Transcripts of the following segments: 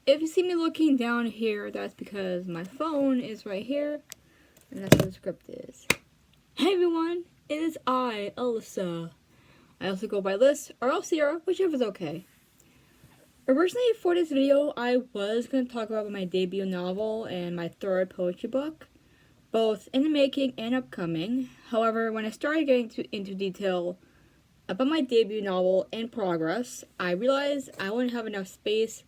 If you see me looking down here, that's because my phone is right here, and that's where the script is. Hey everyone, it is I, Alyssa. I also go by Lyss or Alsira, whichever is okay. Originally for this video, I was going to talk about my debut novel and my third poetry book, both in the making and upcoming. However, when I started getting into detail about my debut novel in progress, I realized I wouldn't have enough space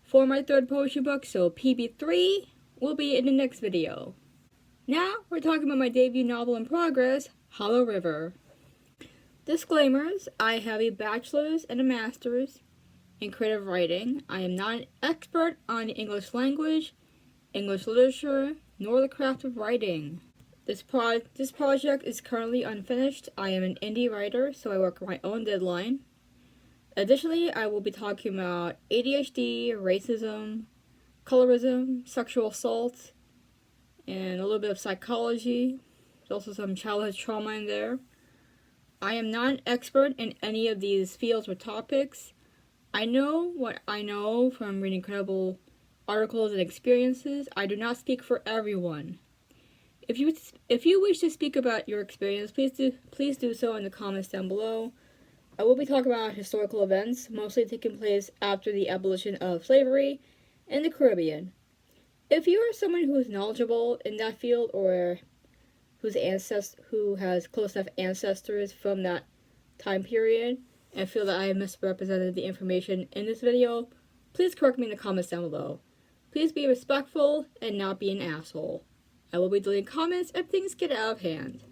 for my third poetry book, so PB3 will be in the next video. Now, we're talking about my debut novel in progress, Hollow River. Disclaimers: I have a bachelor's and a master's in creative writing. I am not an expert on the English language, English literature, nor the craft of writing. This project is currently unfinished. I am an indie writer, so I work on my own deadline. Additionally, I will be talking about ADHD, racism, colorism, sexual assault, and a little bit of psychology. There's also some childhood trauma in there. I am not an expert in any of these fields or topics. I know what I know from reading credible articles and experiences. I do not speak for everyone. If you wish to speak about your experience, please do so in the comments down below. I will be talking about historical events, mostly taking place after the abolition of slavery in the Caribbean. If you are someone who is knowledgeable in that field or who has close enough ancestors from that time period and feel that I have misrepresented the information in this video, please correct me in the comments down below. Please be respectful and not be an asshole. I will be deleting comments if things get out of hand.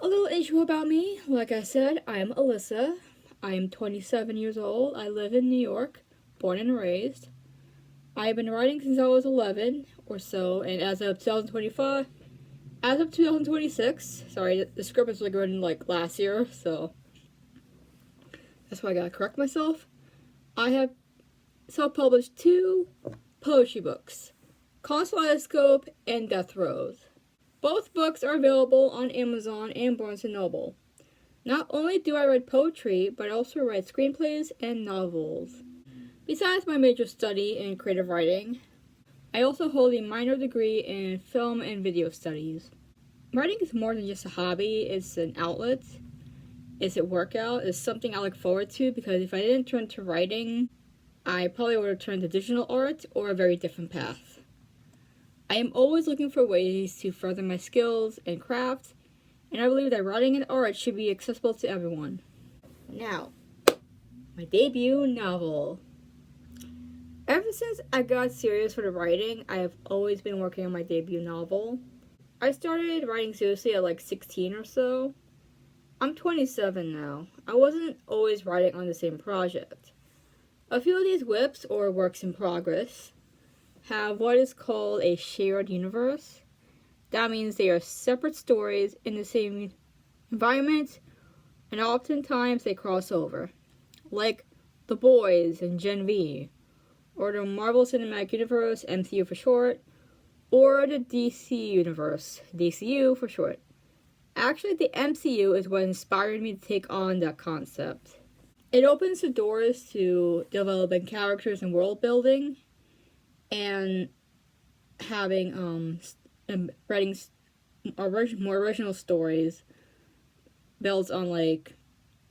A little intro about me. Like I said, I am Alyssa. I am 27 years old. I live in New York, born and raised. I have been writing since I was 11 or so, and as of 2026, sorry, the script was written last year, so that's why I gotta correct myself. I have self-published 2 poetry books, Kaleidoscope and Death Rose. Both books are available on Amazon and Barnes & Noble. Not only do I write poetry, but I also write screenplays and novels. Besides my major study in creative writing, I also hold a minor degree in film and video studies. Writing is more than just a hobby, it's an outlet, it's a workout, it's something I look forward to, because if I didn't turn to writing, I probably would have turned to digital art or a very different path. I am always looking for ways to further my skills and craft, and I believe that writing and art should be accessible to everyone. Now, my debut novel. Ever since I got serious for the writing, I have always been working on my debut novel. I started writing seriously at 16 or so. I'm 27 now. I wasn't always writing on the same project. A few of these WIPs, or works in progress, have what is called a shared universe. That means they are separate stories in the same environment, and oftentimes they cross over, like The Boys and Gen V, or the Marvel Cinematic Universe, MCU for short, or the DC Universe, DCU for short. Actually, the MCU is what inspired me to take on that concept. It opens the doors to developing characters and world building, and having writing more original stories built on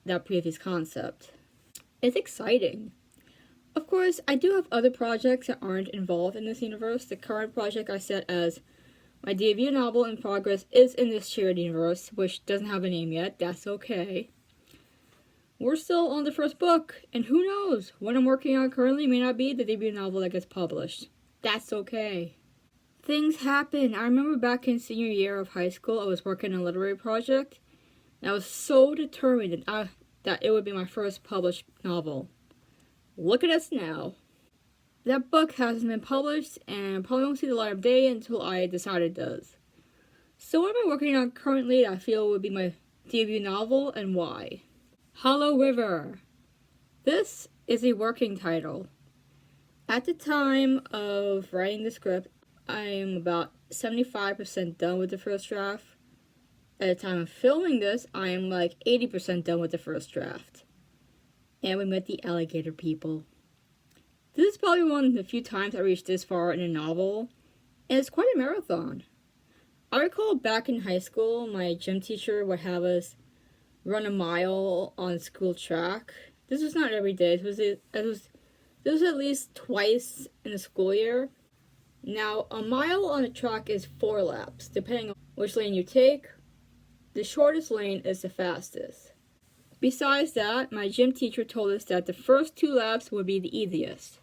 that previous concept. It's exciting. Of course, I do have other projects that aren't involved in this universe. The current project I set as my debut novel in progress is in this shared universe, which doesn't have a name yet. That's okay. We're still on the first book, and who knows, what I'm working on currently may not be the debut novel that gets published. That's okay. Things happen. I remember back in senior year of high school, I was working on a literary project, and I was so determined that it would be my first published novel. Look at us now. That book hasn't been published, and probably won't see the light of day until I decide it does. So what am I working on currently that I feel would be my debut novel, and why? Hollow River. This is a working title. At the time of writing the script, I am about 75% done with the first draft. At the time of filming this, I am 80% done with the first draft. And we met the alligator people. This is probably one of the few times I reached this far in a novel, and it's quite a marathon. I recall back in high school, my gym teacher would have us run a mile on school track. This was not every day. This was at least twice in the school year. Now, a mile on a track is 4 laps, depending on which lane you take. The shortest lane is the fastest. Besides that, my gym teacher told us that the first 2 laps would be the easiest.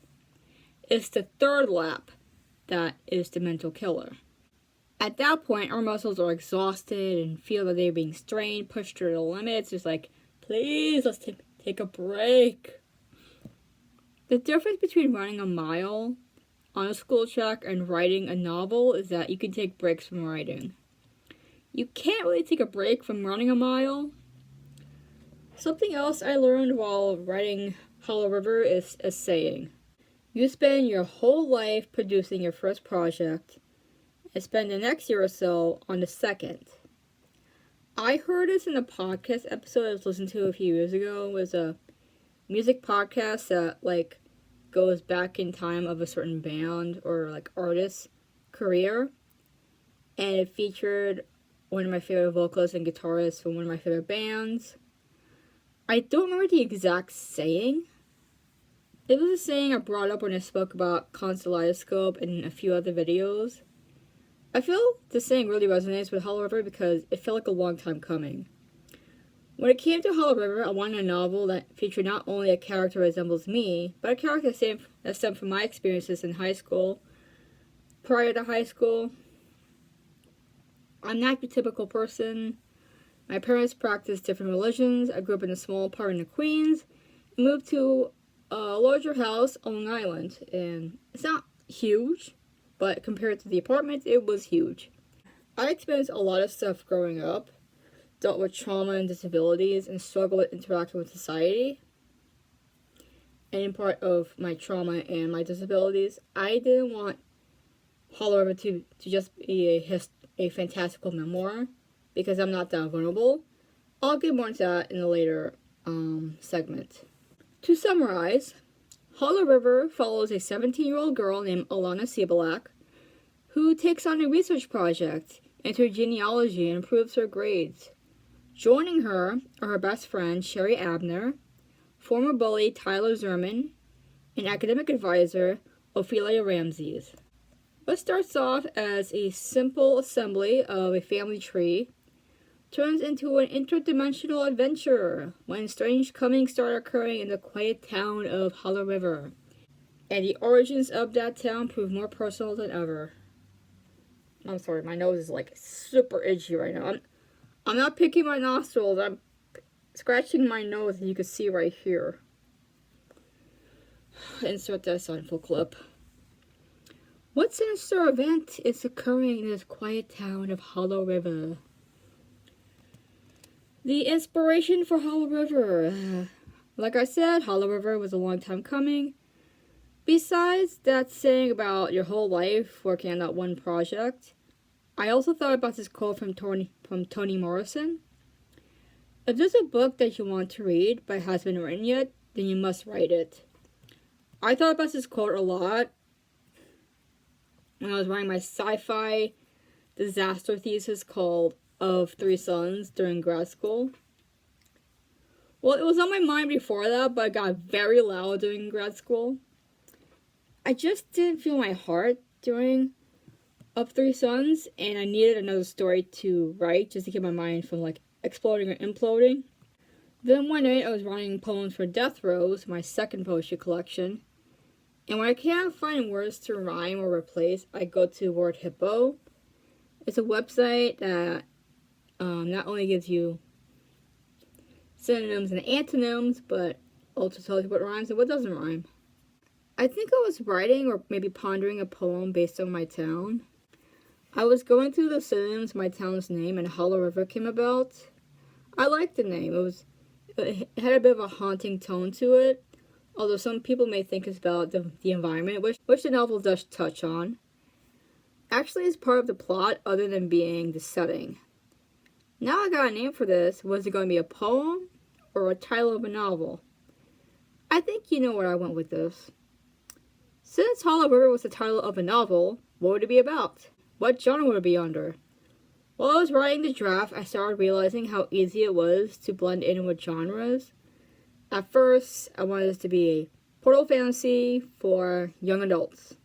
It's the 3rd lap that is the mental killer. At that point, our muscles are exhausted and feel that they're being strained, pushed to the limits. It's like, please, let's take a break. The difference between running a mile on a school track and writing a novel is that you can take breaks from writing. You can't really take a break from running a mile. Something else I learned while writing Hollow River is a saying. You spend your whole life producing your first project and spend the next year or so on the second. I heard this in a podcast episode I was listening to a few years ago. It was a music podcast that goes back in time of a certain band or artist's career. And it featured one of my favorite vocalists and guitarists from one of my favorite bands. I don't remember the exact saying. It was a saying I brought up when I spoke about Kaleidoscope and a few other videos. I feel the saying really resonates with Hollow River because it felt like a long time coming. When it came to Hollow River, I wanted a novel that featured not only a character that resembles me, but a character that stemmed from my experiences in high school. Prior to high school, I'm not the typical person. My parents practiced different religions. I grew up in a small apartment in Queens and moved to a larger house on Long Island. And it's not huge, but compared to the apartment, it was huge. I experienced a lot of stuff growing up, dealt with trauma and disabilities, and struggled with interacting with society. And in part of my trauma and my disabilities, I didn't want Hollow River to just be a fantastical memoir, because I'm not that vulnerable. I'll get more into that in a later segment. To summarize, Hollow River follows a 17-year-old girl named Alana Sibalak who takes on a research project into her genealogy and improves her grades. Joining her are her best friend, Sherry Abner, former bully Tyler Zerman, and academic advisor, Ophelia Ramses. What starts off as a simple assembly of a family tree turns into an interdimensional adventure when strange comings start occurring in the quiet town of Hollow River, and the origins of that town prove more personal than ever. I'm sorry, my nose is super itchy right now. I'm not picking my nostrils, I'm scratching my nose, and you can see right here. Insert this on full clip. What sinister event is occurring in this quiet town of Hollow River? The inspiration for Hollow River. Like I said, Hollow River was a long time coming. Besides that saying about your whole life working on that one project, I also thought about this quote from Toni Morrison. If there's a book that you want to read but hasn't been written yet, then you must write it. I thought about this quote a lot when I was writing my sci-fi disaster thesis called Of Three Sons during grad school. Well, it was on my mind before that, but it got very loud during grad school. I just didn't feel my heart during Of Three Sons, and I needed another story to write just to keep my mind from exploding or imploding. Then one night I was writing poems for Death Rose, my second poetry collection, and when I can't find words to rhyme or replace, I go to Word Hippo. It's a website that not only gives you synonyms and antonyms, but also tells you what rhymes and what doesn't rhyme. I think I was writing or maybe pondering a poem based on my town. I was going through the synonyms of my town's name, and Hollow River came about. I liked the name. It had a bit of a haunting tone to it, although some people may think it's about the environment, which the novel does touch on. Actually, it's part of the plot other than being the setting. Now I got a name for this. Was it going to be a poem or a title of a novel? I think you know where I went with this. Since Hollow River was the title of a novel, what would it be about? What genre would it be under? While I was writing the draft, I started realizing how easy it was to blend in with genres. At first, I wanted this to be a portal fantasy for young adults.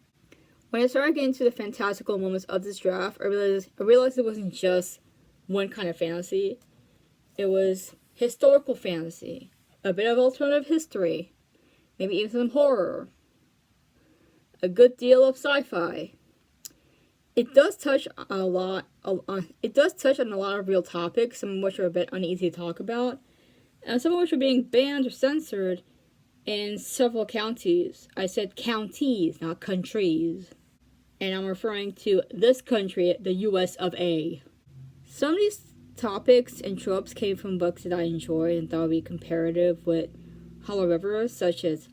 When I started getting to the fantastical moments of this draft, I realized it wasn't just one kind of fantasy. It was historical fantasy, a bit of alternative history, maybe even some horror, a good deal of sci-fi. It does touch on a lot of real topics, some of which are a bit uneasy to talk about, and some of which are being banned or censored in several counties. I said counties, not countries. And I'm referring to this country, the US of A. Some of these topics and tropes came from books that I enjoyed and thought would be comparative with Hollow River, such as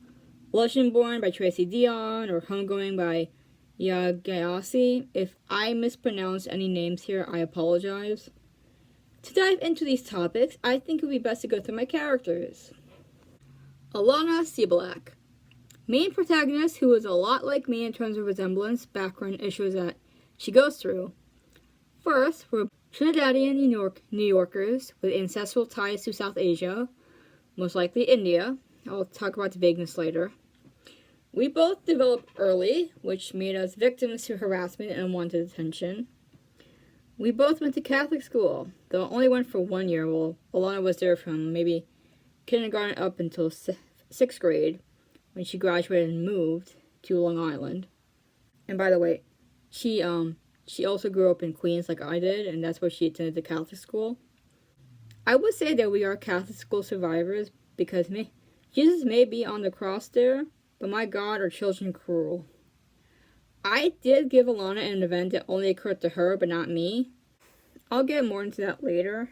Legendborn by Tracy Dion or Homegoing by Yagayasi. If I mispronounce any names here, I apologize. To dive into these topics, I think it would be best to go through my characters. Alana Seablack. Main protagonist who is a lot like me in terms of resemblance, background issues that she goes through. First, we're Trinidadian New Yorkers with ancestral ties to South Asia, most likely India. I'll talk about the vagueness later. We both developed early, which made us victims to harassment and unwanted attention. We both went to Catholic school, though I only went for 1 year, while Alana was there from maybe kindergarten up until 6th grade, when she graduated and moved to Long Island. And by the way, she also grew up in Queens like I did, and that's where she attended the Catholic school. I would say that we are Catholic school survivors because Jesus may be on the cross there, but my God, are children cruel. I did give Alana an event that only occurred to her, but not me. I'll get more into that later.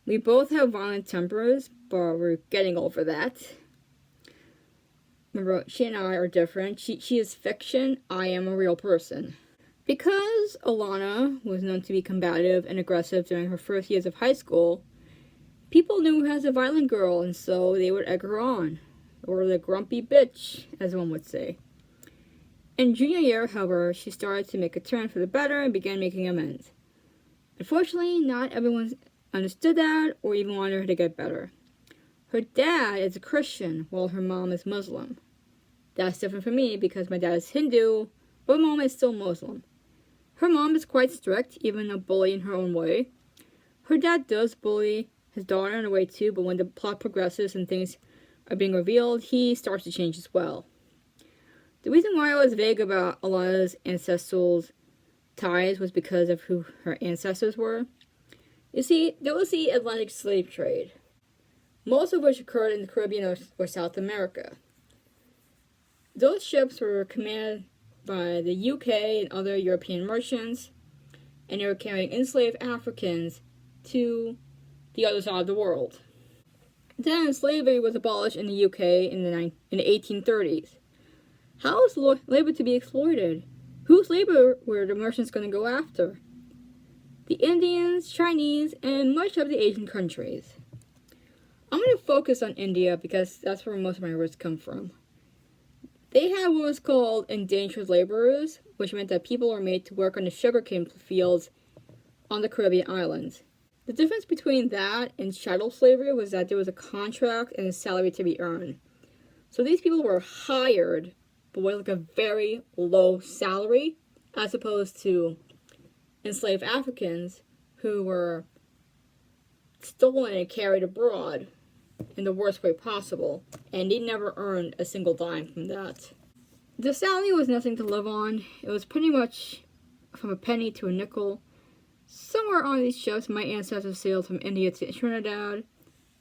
We both have violent tempers, but we're getting over that. Remember, she and I are different. She is fiction, I am a real person. Because Alana was known to be combative and aggressive during her first years of high school, people knew her as a violent girl, and so they would egg her on. Or the grumpy bitch, as one would say. In junior year, however, she started to make a turn for the better and began making amends. Unfortunately, not everyone understood that or even wanted her to get better. Her dad is a Christian, while her mom is Muslim. That's different for me because my dad is Hindu, but mom is still Muslim. Her mom is quite strict, even a bully in her own way. Her dad does bully his daughter in a way too, but when the plot progresses and things are being revealed, he starts to change as well. The reason why I was vague about Alana's ancestral ties was because of who her ancestors were. You see, there was the Atlantic slave trade, most of which occurred in the Caribbean or South America. Those ships were commanded by the UK and other European merchants, and they were carrying enslaved Africans to the other side of the world. Then slavery was abolished in the UK in the 1830s. How is labor to be exploited? Whose labor were the merchants going to go after? The Indians, Chinese, and much of the Asian countries. I'm going to focus on India because that's where most of my words come from. They had what was called indentured laborers, which meant that people were made to work on the sugarcane fields on the Caribbean islands. The difference between that and chattel slavery was that there was a contract and a salary to be earned. So these people were hired, but with like a very low salary, as opposed to enslaved Africans who were stolen and carried abroad in the worst way possible, and they never earned a single dime from that. The salary was nothing to live on. It was pretty much from a penny to a nickel. Somewhere on these ships, my ancestors sailed from India to Trinidad.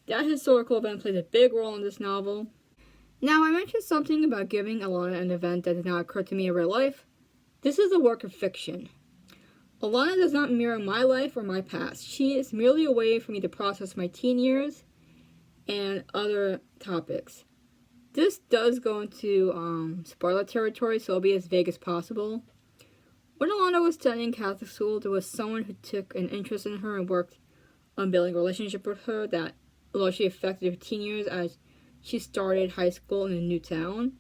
That historical event plays a big role in this novel. Now, I mentioned something about giving Alana an event that did not occur to me in real life. This is a work of fiction. Alana does not mirror my life or my past. She is merely a way for me to process my teen years and other topics. This does go into spoiler territory, so I'll be as vague as possible. When Alana was studying Catholic school, there was someone who took an interest in her and worked on building a relationship with her that largely affected her teen years as she started high school in a new town.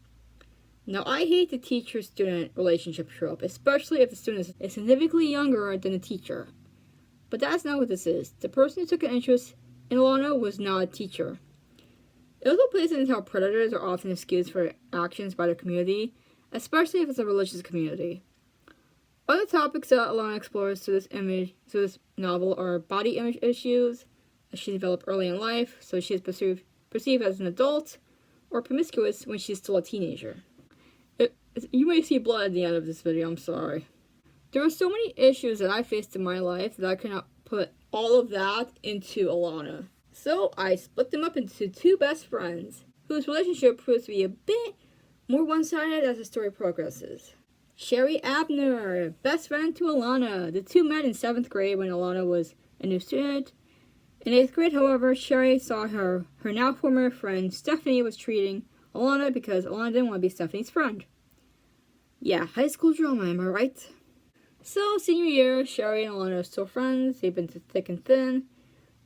Now, I hate the teacher-student relationship trope, especially if the student is significantly younger than the teacher. But that's not what this is. The person who took an interest in Alana was not a teacher. It also plays into how predators are often excused for actions by their community, especially if it's a religious community. Other topics that Alana explores through this novel are body image issues that she developed early in life, so she is perceived as an adult, or promiscuous when she's still a teenager. You may see blood at the end of this video, I'm sorry. There are so many issues that I faced in my life that I cannot put all of that into Alana. So I split them up into two best friends, whose relationship proves to be a bit more one-sided as the story progresses. Sherry Abner, best friend to Alana. The two met in 7th grade when Alana was a new student. In 8th grade, however, Sherry saw her now former friend Stephanie was treating Alana because Alana didn't want to be Stephanie's friend. Yeah, high school drama, am I right? So, senior year, Sherry and Alana are still friends. They've been through thick and thin.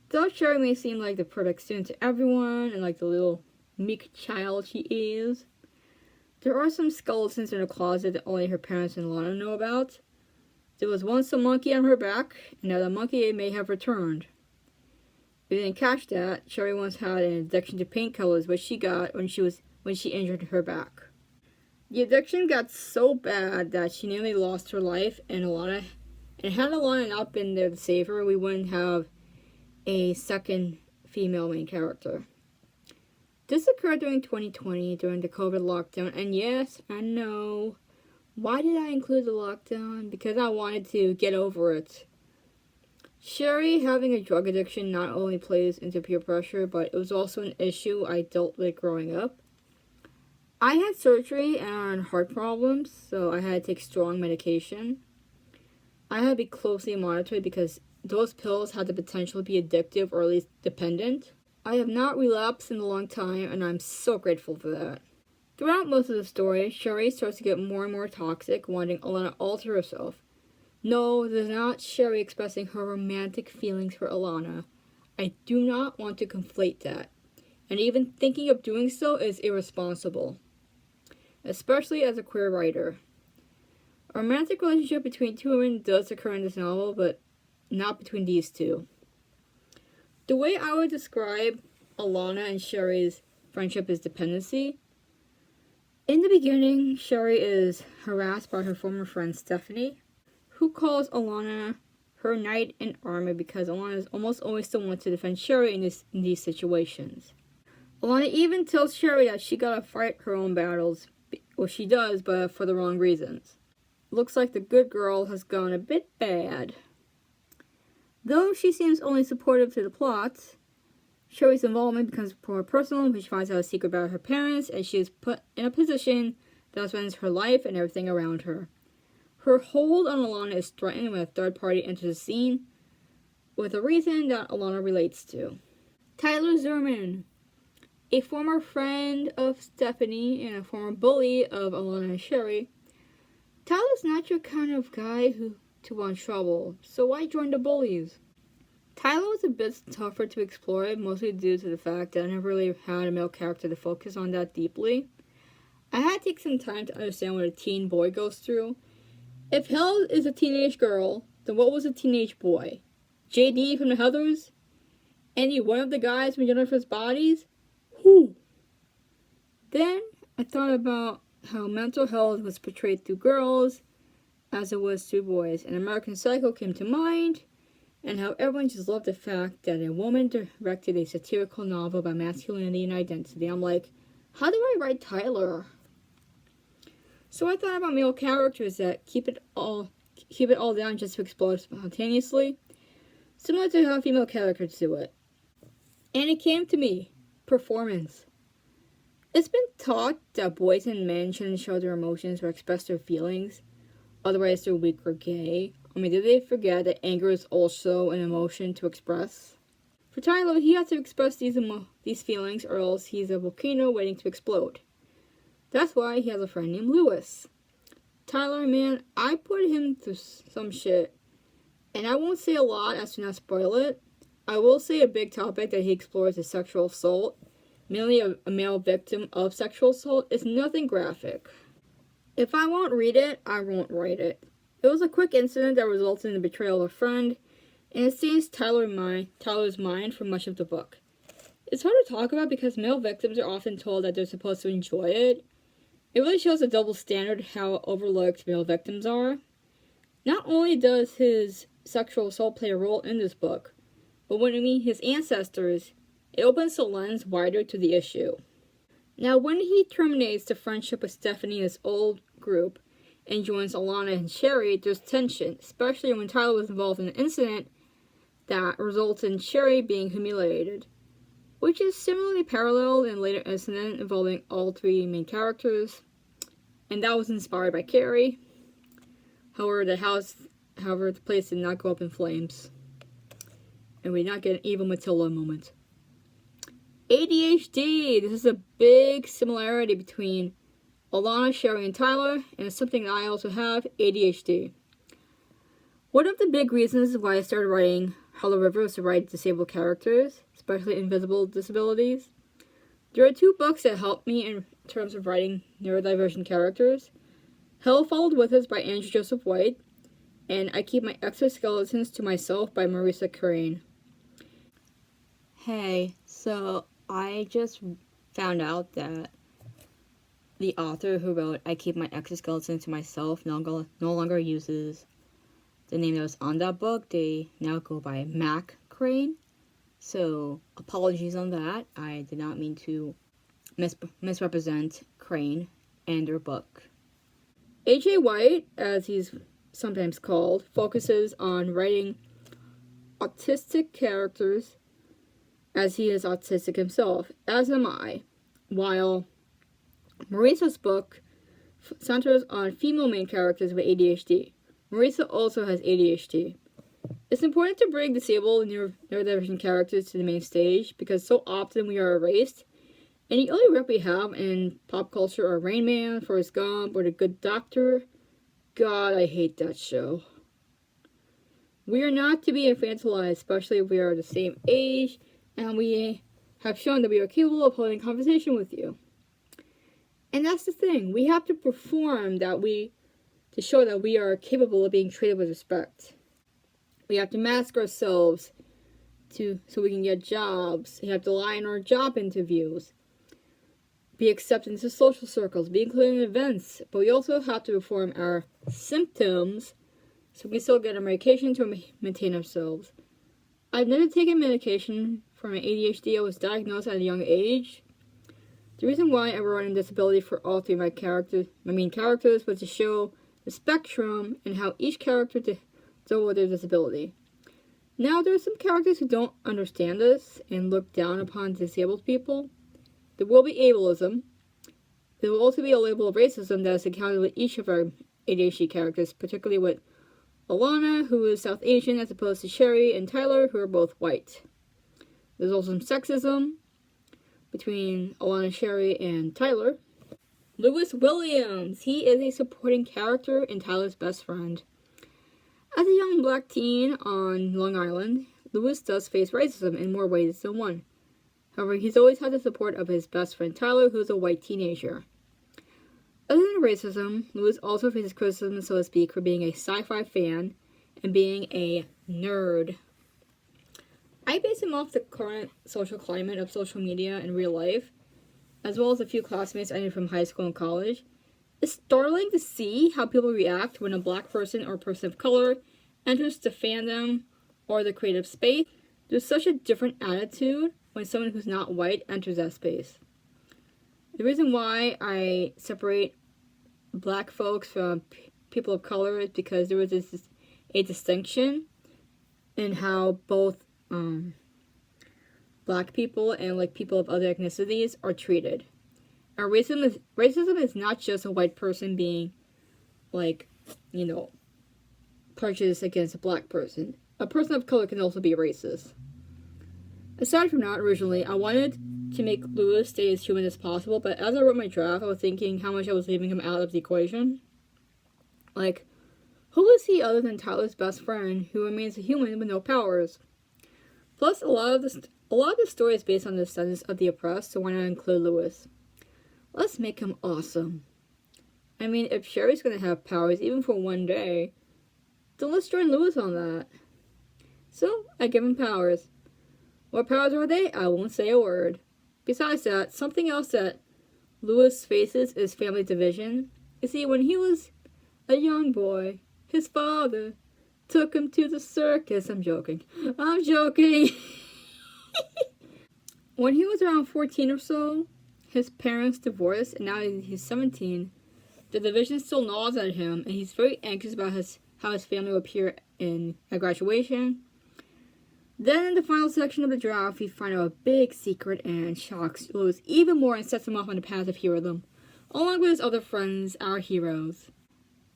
Though Sherry may seem like the perfect student to everyone and like the little meek child she is, there are some skeletons in her closet that only her parents and Alana know about. There was once a monkey on her back, and now the monkey may have returned. If you didn't catch that, Sherry once had an addiction to paint colors, which she got when she injured her back. The addiction got so bad that she nearly lost her life, and had Alana not been there to save her, we wouldn't have a second female main character. This occurred during 2020, during the COVID lockdown, and yes, I know. Why did I include the lockdown? Because I wanted to get over it. Sherry having a drug addiction not only plays into peer pressure, but it was also an issue I dealt with growing up. I had surgery and heart problems, so I had to take strong medication. I had to be closely monitored because those pills had the potential to be addictive or at least dependent. I have not relapsed in a long time, and I'm so grateful for that. Throughout most of the story, Sherry starts to get more and more toxic, wanting Alana to alter herself. No, this is not Sherry expressing her romantic feelings for Alana. I do not want to conflate that, and even thinking of doing so is irresponsible, especially as a queer writer. A romantic relationship between two women does occur in this novel, but not between these two. The way I would describe Alana and Sherry's friendship is dependency. In the beginning, Sherry is harassed by her former friend Stephanie, who calls Alana her knight in armor because Alana is almost always the one to defend Sherry in these situations. Alana even tells Sherry that she gotta fight her own battles. Well, she does, but for the wrong reasons. Looks like the good girl has gone a bit bad. Though she seems only supportive to the plot, Sherry's involvement becomes more personal when she finds out a secret about her parents, and she is put in a position that threatens her life and everything around her. Her hold on Alana is threatened when a third party enters the scene, with a reason that Alana relates to. Tyler Zerman, a former friend of Stephanie and a former bully of Alana and Sherry. Tyler's not your kind of guy to want trouble, so why join the bullies? Tyler was a bit tougher to explore, mostly due to the fact that I never really had a male character to focus on that deeply. I had to take some time to understand what a teen boy goes through. If Hell is a teenage girl, then what was a teenage boy? JD from the Heathers? Any one of the guys from Jennifer's Bodies? Who? Then I thought about how mental health was portrayed through girls as it was through boys, and American Psycho came to mind, and how everyone just loved the fact that a woman directed a satirical novel about masculinity and identity. I'm like, how do I write Tyler? So I thought about male characters that keep it all down just to explode spontaneously, similar to how female characters do it. And it came to me, performance. It's been taught that boys and men shouldn't show their emotions or express their feelings, otherwise they're weak or gay. I mean, did they forget that anger is also an emotion to express? For Tyler, he has to express these feelings, or else he's a volcano waiting to explode. That's why he has a friend named Lewis. Tyler, man, I put him through some shit, and I won't say a lot as to not spoil it. I will say a big topic that he explores is sexual assault. Mainly a male victim of sexual assault is nothing graphic. If I won't read it, I won't write it. It was a quick incident that resulted in the betrayal of a friend, and it stays Tyler's mind for much of the book. It's hard to talk about because male victims are often told that they're supposed to enjoy it. It really shows a double standard how overlooked male victims are. Not only does his sexual assault play a role in this book, but when we meet his ancestors, it opens the lens wider to the issue. Now, when he terminates the friendship with Stephanie and his old group and joins Alana and Sherry, there's tension, especially when Tyler was involved in an incident that results in Sherry being humiliated, which is similarly paralleled in a later incident involving all three main characters, and that was inspired by Carrie. However, the place did not go up in flames, and we did not get an evil Matilda moment. ADHD! This is a big similarity between Alana, Sherry, and Tyler, and it's something that I also have, ADHD. One of the big reasons why I started writing Hollow River was to write disabled characters, especially invisible disabilities. There are two books that helped me in terms of writing neurodivergent characters. Hell Followed With Us by Andrew Joseph White, and I Keep My Exoskeletons to Myself by Marissa Crane. Hey, so I just found out that the author who wrote I Keep My Exoskeletons to Myself no longer uses the name that was on that book. They now go by Mac Crane. So, apologies on that. I did not mean to misrepresent Crane and her book. A.J. White, as he's sometimes called, focuses on writing autistic characters as he is autistic himself, as am I, while Marissa's book centers on female main characters with ADHD. Marissa also has ADHD. It's important to bring disabled and neurodivergent characters to the main stage because so often we are erased, and the only rep we have in pop culture are Rain Man, Forrest Gump, or The Good Doctor. God, I hate that show. We are not to be infantilized, especially if we are the same age, and we have shown that we are capable of holding a conversation with you. And that's the thing. We have to perform to show that we are capable of being treated with respect. We have to mask ourselves so we can get jobs. We have to lie in our job interviews. Be accepted into social circles. Be included in events. But we also have to perform our symptoms so we can still get our medication to maintain ourselves. I've never taken medication for my ADHD. I was diagnosed at a young age. The reason why I wrote in disability for all three of my main characters, was to show the spectrum and how each character dealt with their disability. Now, there are some characters who don't understand this and look down upon disabled people. There will be ableism. There will also be a label of racism that is encountered with each of our ADHD characters, particularly with Alana, who is South Asian, as opposed to Sherry and Tyler, who are both white. There's also some sexism between Alana, Sherry, and Tyler. Lewis Williams. He is a supporting character and Tyler's best friend. As a young black teen on Long Island, Lewis does face racism in more ways than one. However, he's always had the support of his best friend Tyler, who's a white teenager. Other than racism, Lewis also faces criticism, so to speak, for being a sci-fi fan and being a nerd. I base him off the current social climate of social media and real life, as well as a few classmates I knew from high school and college. It's startling to see how people react when a black person or person of color enters the fandom or the creative space. There's such a different attitude when someone who's not white enters that space. The reason why I separate black folks from people of color is because there was a distinction in how both black people and people of other ethnicities are treated. And racism is not just a white person being prejudiced against a black person. A person of color can also be racist. Aside from that, originally I wanted to make Lewis stay as human as possible, but as I wrote my draft, I was thinking how much I was leaving him out of the equation. Who is he other than Tyler's best friend, who remains a human with no powers? Plus, a lot of the story is based on the descendants of the oppressed, so why not include Lewis? Let's make him awesome. I mean, if Sherry's gonna have powers, even for one day, then let's join Lewis on that. So, I give him powers. What powers are they? I won't say a word. Besides that, something else that Lewis faces is family division. You see, when he was a young boy, his father took him to the circus. I'm joking. When he was around 14 or so, his parents divorced, and now he's 17. The division still gnaws at him, and he's very anxious about how his family will appear at graduation. Then in the final section of the draft, we find out a big secret and shocks Lewis even more and sets him off on the path of heroism, along with his other friends, our heroes.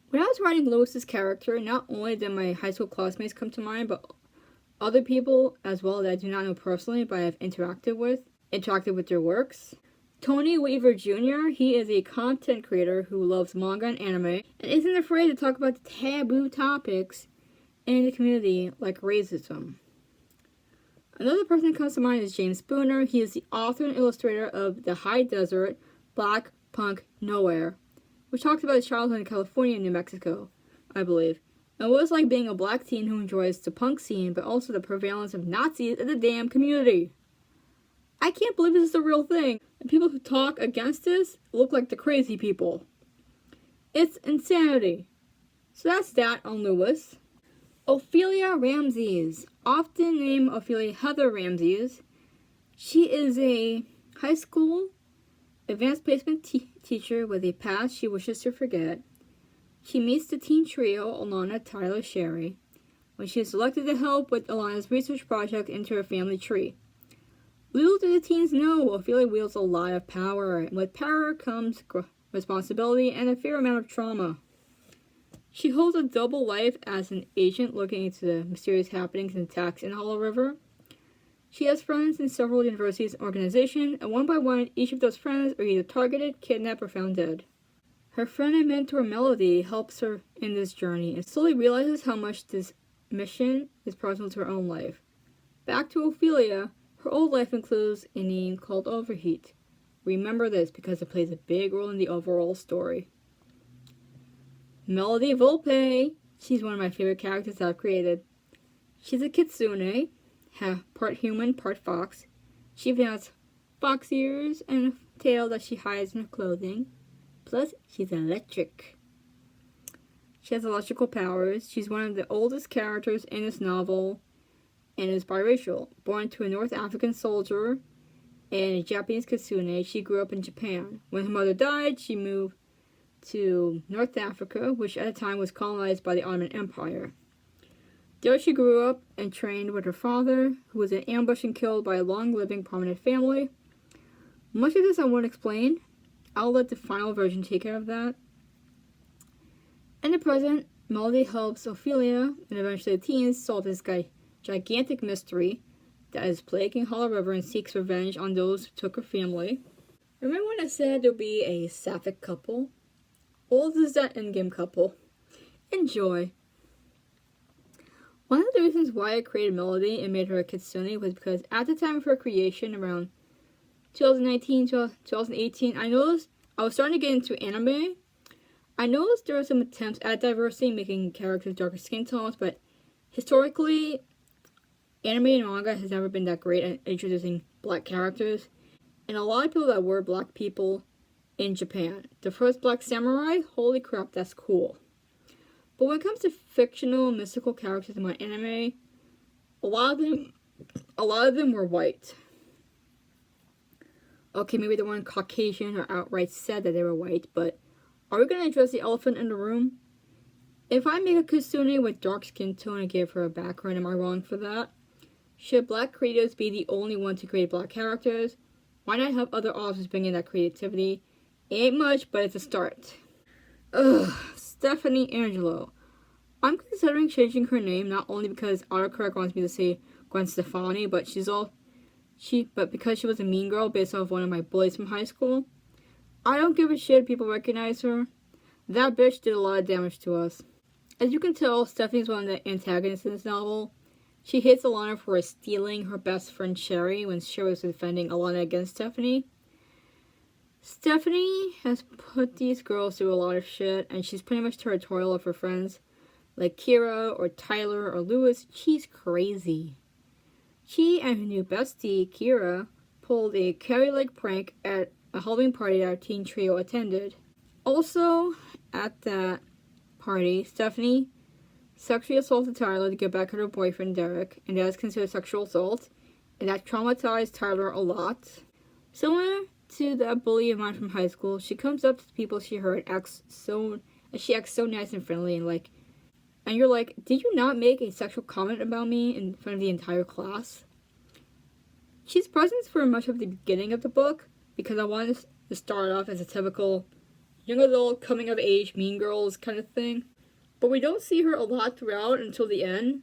When I was writing Lewis's character, not only did my high school classmates come to mind, but other people as well that I do not know personally but I have interacted with their works. Tony Weaver Jr., he is a content creator who loves manga and anime and isn't afraid to talk about the taboo topics in the community like racism. Another person that comes to mind is James Spooner. He is the author and illustrator of The High Desert, Black Punk Nowhere, which talks about his childhood in California and New Mexico, I believe, and what it's like being a black teen who enjoys the punk scene, but also the prevalence of Nazis in the damn community. I can't believe this is a real thing, and people who talk against this look like the crazy people. It's insanity. So that's that on Lewis. Ophelia Ramses, often named Ophelia Heather Ramses. She is a high school advanced placement teacher with a past she wishes to forget. She meets the teen trio Alana, Tyler, Sherry when she is selected to help with Alana's research project into her family tree. Little do the teens know, Ophelia wields a lot of power, and with power comes responsibility and a fair amount of trauma. She holds a double life as an agent looking into the mysterious happenings and attacks in Hollow River. She has friends in several universities and organizations, and one by one, each of those friends are either targeted, kidnapped, or found dead. Her friend and mentor Melody helps her in this journey and slowly realizes how much this mission is personal to her own life. Back to Ophelia, her old life includes a name called Overheat. Remember this because it plays a big role in the overall story. Melody Volpe. She's one of my favorite characters I've created. She's a kitsune, part human, part fox. She even has fox ears and a tail that she hides in her clothing. Plus, she's electric. She has electrical powers. She's one of the oldest characters in this novel and is biracial. Born to a North African soldier and a Japanese kitsune, she grew up in Japan. When her mother died, she moved to North Africa, which at the time was colonized by the Ottoman Empire. There she grew up and trained with her father, who was ambushed and killed by a long-living prominent family. Much of this I won't explain. I'll let the final version take care of that. In the present, Melody helps Ophelia and eventually the teens solve this gigantic mystery that is plaguing Hollow River and seeks revenge on those who took her family. Remember when I said there'll be a sapphic couple? Well, this is that endgame couple. Enjoy. One of the reasons why I created Melody and made her a kitsune was because at the time of her creation, around 2019, 2018, I noticed I was starting to get into anime. I noticed there were some attempts at diversity, making characters darker skin tones, but historically, anime and manga has never been that great at introducing black characters. And a lot of people that were black people in Japan. The first black samurai, holy crap, that's cool. But when it comes to fictional and mystical characters in my anime, a lot of them were white. Okay, maybe they weren't Caucasian or outright said that they were white, but are we going to address the elephant in the room? If I make a kitsune with dark skin tone and give her a background, am I wrong for that? Should black creators be the only ones to create black characters? Why not have other authors bring in that creativity? It ain't much, but it's a start. Stephanie Angelo. I'm considering changing her name not only because autocorrect wants me to say Gwen Stefani, but because she was a mean girl based off one of my bullies from high school. I don't give a shit if people recognize her. That bitch did a lot of damage to us. As you can tell, Stephanie's one of the antagonists in this novel. She hates Alana for stealing her best friend Sherry when Sherry was defending Alana against Stephanie. Stephanie has put these girls through a lot of shit, and she's pretty much territorial of her friends, like Kira or Tyler or Lewis. She's crazy. She and her new bestie, Kira, pulled a carry-leg prank at a Halloween party that our teen trio attended. Also, at that party, Stephanie sexually assaulted Tyler to get back at her boyfriend, Derek, and that is considered sexual assault, and that traumatized Tyler a lot. Similar to that bully of mine from high school, she comes up to the people she heard she acts so nice and friendly and you're like, did you not make a sexual comment about me in front of the entire class? She's present for much of the beginning of the book because I wanted to start off as a typical young adult coming of age Mean Girls kind of thing. But we don't see her a lot throughout until the end,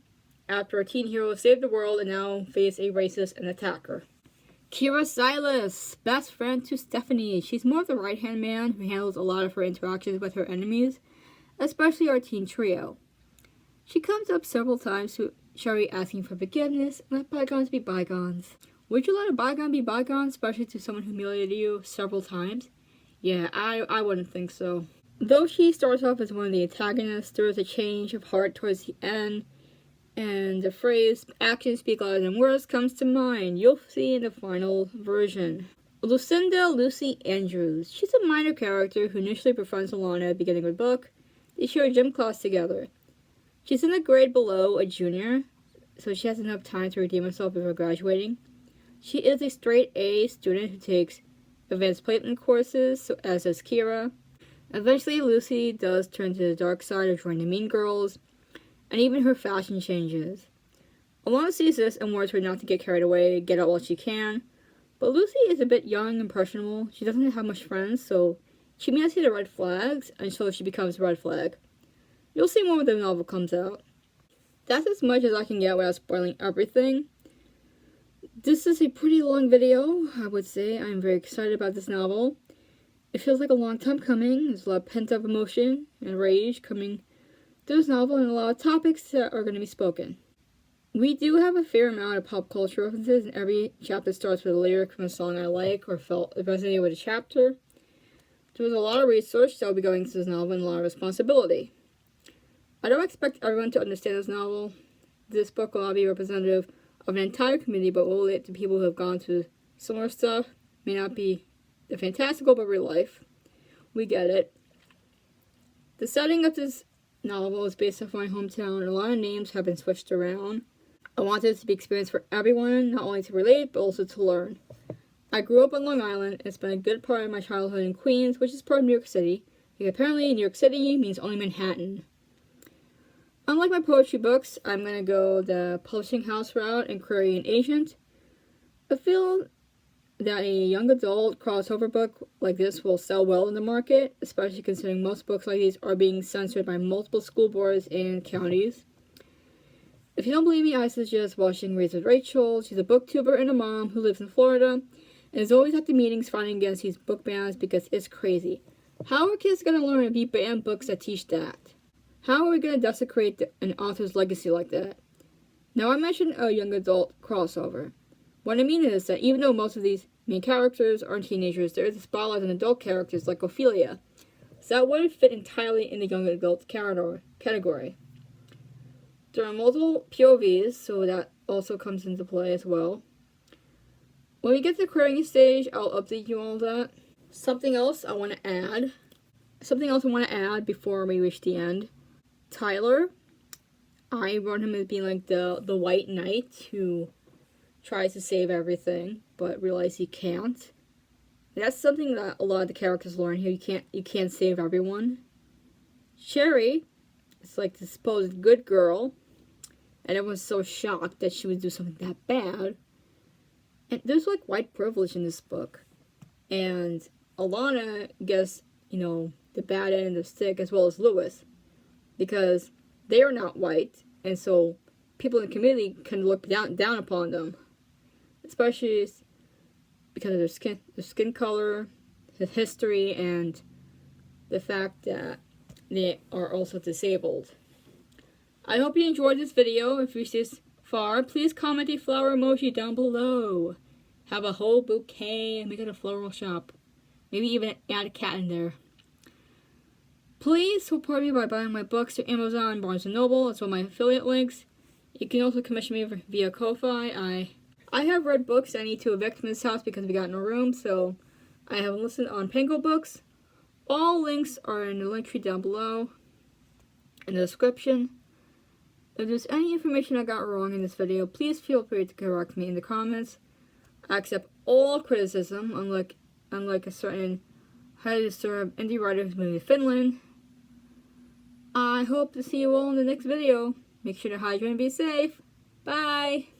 after our teen hero saved the world and now face a racist and attacker. Kira Silas, best friend to Stephanie. She's more of the right-hand man who handles a lot of her interactions with her enemies, especially our teen trio. She comes up several times to Sherry asking for forgiveness and let bygones be bygones. Would you let a bygone be bygone, especially to someone who humiliated you several times? Yeah, I wouldn't think so. Though she starts off as one of the antagonists, there is a change of heart towards the end, and the phrase, actions speak louder than words, comes to mind. You'll see in the final version. Lucinda Lucy Andrews. She's a minor character who initially befriends Alana at the beginning of the book. They share a gym class together. She's in the grade below a junior, so she has enough time to redeem herself before graduating. She is a straight A student who takes advanced placement courses, as does Kira. Eventually, Lucy does turn to the dark side of joining the Mean Girls, and even her fashion changes. Alana sees this and warns her not to get carried away, get out while she can. But Lucy is a bit young and impressionable. She doesn't have much friends, so she may not see the red flags until she becomes a red flag. You'll see more when the novel comes out. That's as much as I can get without spoiling everything. This is a pretty long video, I would say. I'm very excited about this novel. It feels like a long time coming. There's a lot of pent-up emotion and rage coming through this novel, and a lot of topics that are going to be spoken. We do have a fair amount of pop culture references, and every chapter starts with a lyric from a song I like or felt resonated with a chapter. There was a lot of research that will be going into this novel and a lot of responsibility. I don't expect everyone to understand this novel. This book will not be representative of an entire community, but will relate to people who have gone through similar stuff. May not be the fantastical, but real life. We get it. The setting of this novel is based off my hometown, and a lot of names have been switched around. I want this to be experience for everyone, not only to relate, but also to learn. I grew up on Long Island and spent a good part of my childhood in Queens, which is part of New York City, because apparently New York City means only Manhattan. Unlike my poetry books, I'm going to go the publishing house route and query an agent. I feel that a young adult crossover book like this will sell well in the market, especially considering most books like these are being censored by multiple school boards and counties. If you don't believe me, I suggest watching Raised with Rachel. She's a booktuber and a mom who lives in Florida and is always at the meetings fighting against these book bans because it's crazy. How are kids going to learn if you ban books that teach that? How are we going to desecrate an author's legacy like that? Now, I mentioned a young adult crossover. What I mean is that even though most of these main characters aren't teenagers, there is a spotlight on adult characters like Ophelia. So that wouldn't fit entirely in the young adult category. There are multiple POVs, so that also comes into play as well. When we get to the querying stage, I'll update you on that. Something else I want to add before we reach the end. Tyler, I wrote him as being like the white knight who tries to save everything, but realizes he can't. That's something that a lot of the characters learn here. You can't save everyone. Sherry is like the supposed good girl, and everyone's so shocked that she would do something that bad. And there's like white privilege in this book. And Alana gets, the bad end of the stick, as well as Lewis, because they are not white, and so people in the community can look down upon them, especially because of their skin color, his history, and the fact that they are also disabled. I hope you enjoyed this video. If you reached this far, please comment a flower emoji down below. Have a whole bouquet and make it a floral shop. Maybe even add a cat in there. Please support me by buying my books through Amazon and Barnes & Noble. That's one of my affiliate links. You can also commission me via Ko-Fi. I have read books I need to evict from this house because we got no room, so I have listened on Pango Books. All links are in the link tree down below in the description. If there's any information I got wrong in this video, please feel free to correct me in the comments. I accept all criticism, unlike a certain highly disturbed indie writer who's moving to Finland. I hope to see you all in the next video. Make sure to hydrate and be safe. Bye!